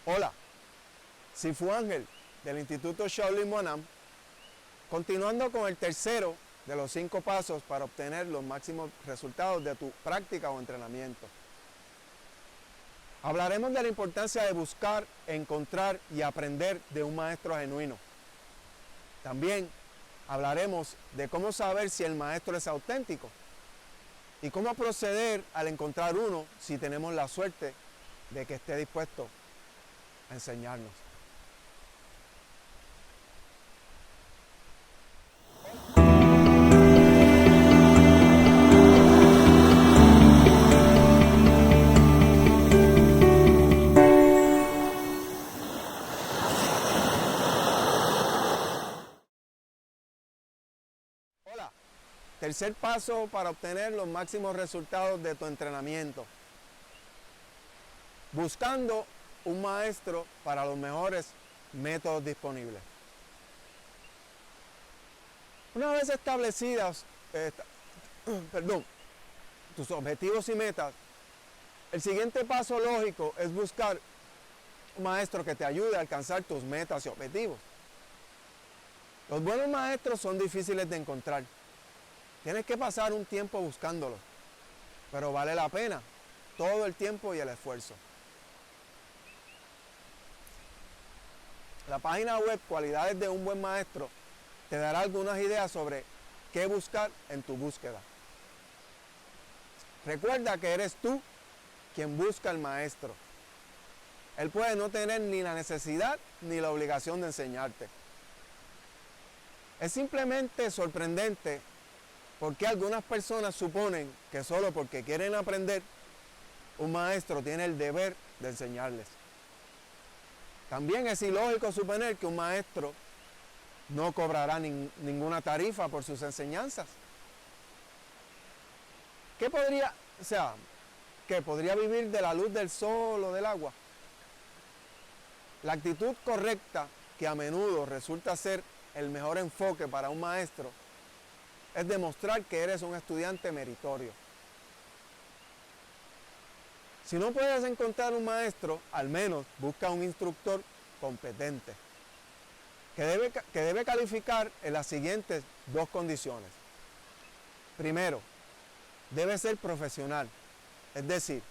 Hola, Sifu Ángel del Instituto Shaolin Monam, continuando con el tercero de los 5 pasos para obtener los máximos resultados de tu práctica o entrenamiento. Hablaremos de la importancia de buscar, encontrar y aprender de un maestro genuino. También hablaremos de cómo saber si el maestro es auténtico y cómo proceder al encontrar uno si tenemos la suerte de que esté dispuesto a enseñarnos. Hola, tercer paso para obtener los máximos resultados de tu entrenamiento. Buscando un maestro para los mejores métodos disponibles. Una vez establecidas tus objetivos y metas, el siguiente paso lógico es buscar un maestro que te ayude a alcanzar tus metas y objetivos. Los buenos maestros son difíciles de encontrar. Tienes que pasar un tiempo buscándolos, pero vale la pena todo el tiempo y el esfuerzo. La página web Cualidades de un buen maestro te dará algunas ideas sobre qué buscar en tu búsqueda. Recuerda que eres tú quien busca al maestro. Él puede no tener ni la necesidad ni la obligación de enseñarte. Es simplemente sorprendente porque algunas personas suponen que solo porque quieren aprender, un maestro tiene el deber de enseñarles. También es ilógico suponer que un maestro no cobrará ninguna tarifa por sus enseñanzas. ¿Qué podría vivir de la luz del sol o del agua? La actitud correcta, que a menudo resulta ser el mejor enfoque para un maestro, es demostrar que eres un estudiante meritorio. Si no puedes encontrar un maestro, al menos busca un instructor competente, que debe calificar en las siguientes 2 condiciones. Primero, debe ser profesional, es decir,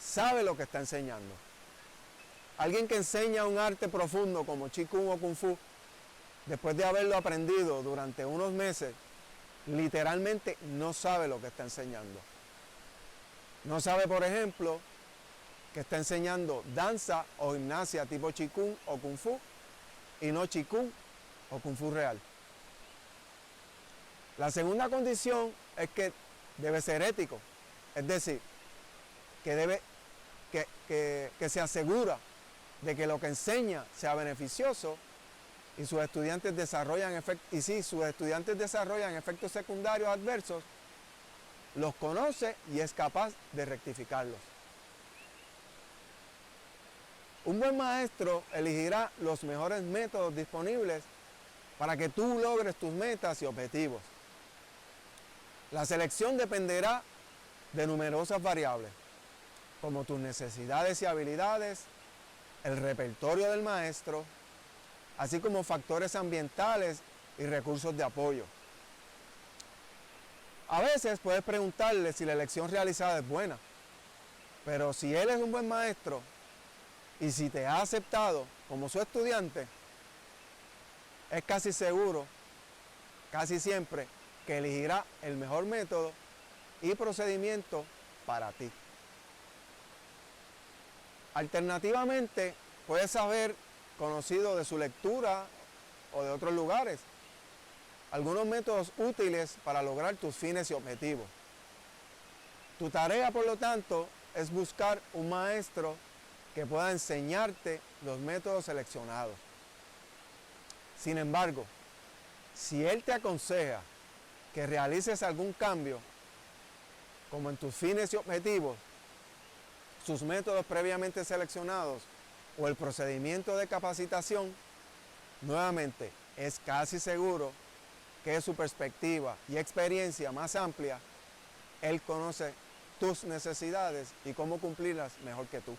sabe lo que está enseñando. Alguien que enseña un arte profundo como Qigong o Kung Fu, después de haberlo aprendido durante unos meses, literalmente no sabe lo que está enseñando. No sabe, por ejemplo, que está enseñando danza o gimnasia tipo Qigong o Kung Fu y no Qigong o Kung Fu real. La segunda condición es que debe ser ético, es decir, que se asegura de que lo que enseña sea beneficioso y si sus estudiantes desarrollan efectos secundarios adversos, los conoce y es capaz de rectificarlos. Un buen maestro elegirá los mejores métodos disponibles para que tú logres tus metas y objetivos. La selección dependerá de numerosas variables, como tus necesidades y habilidades, el repertorio del maestro, así como factores ambientales y recursos de apoyo. A veces puedes preguntarle si la elección realizada es buena, pero si él es un buen maestro y si te ha aceptado como su estudiante, es casi seguro, casi siempre, que elegirá el mejor método y procedimiento para ti. Alternativamente, puedes haber conocido de su lectura o de otros lugares algunos métodos útiles para lograr tus fines y objetivos. Tu tarea, por lo tanto, es buscar un maestro que pueda enseñarte los métodos seleccionados. Sin embargo, si él te aconseja que realices algún cambio, como en tus fines y objetivos, sus métodos previamente seleccionados o el procedimiento de capacitación, nuevamente es casi seguro que su perspectiva y experiencia más amplia, él conoce tus necesidades y cómo cumplirlas mejor que tú.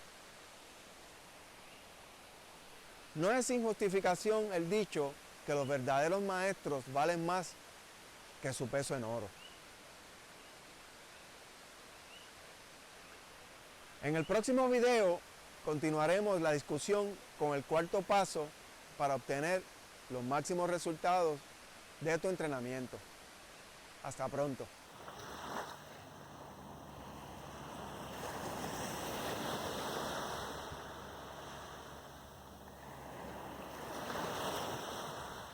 No es sin justificación el dicho que los verdaderos maestros valen más que su peso en oro. En el próximo video continuaremos la discusión con el cuarto paso para obtener los máximos resultados de tu entrenamiento. Hasta pronto.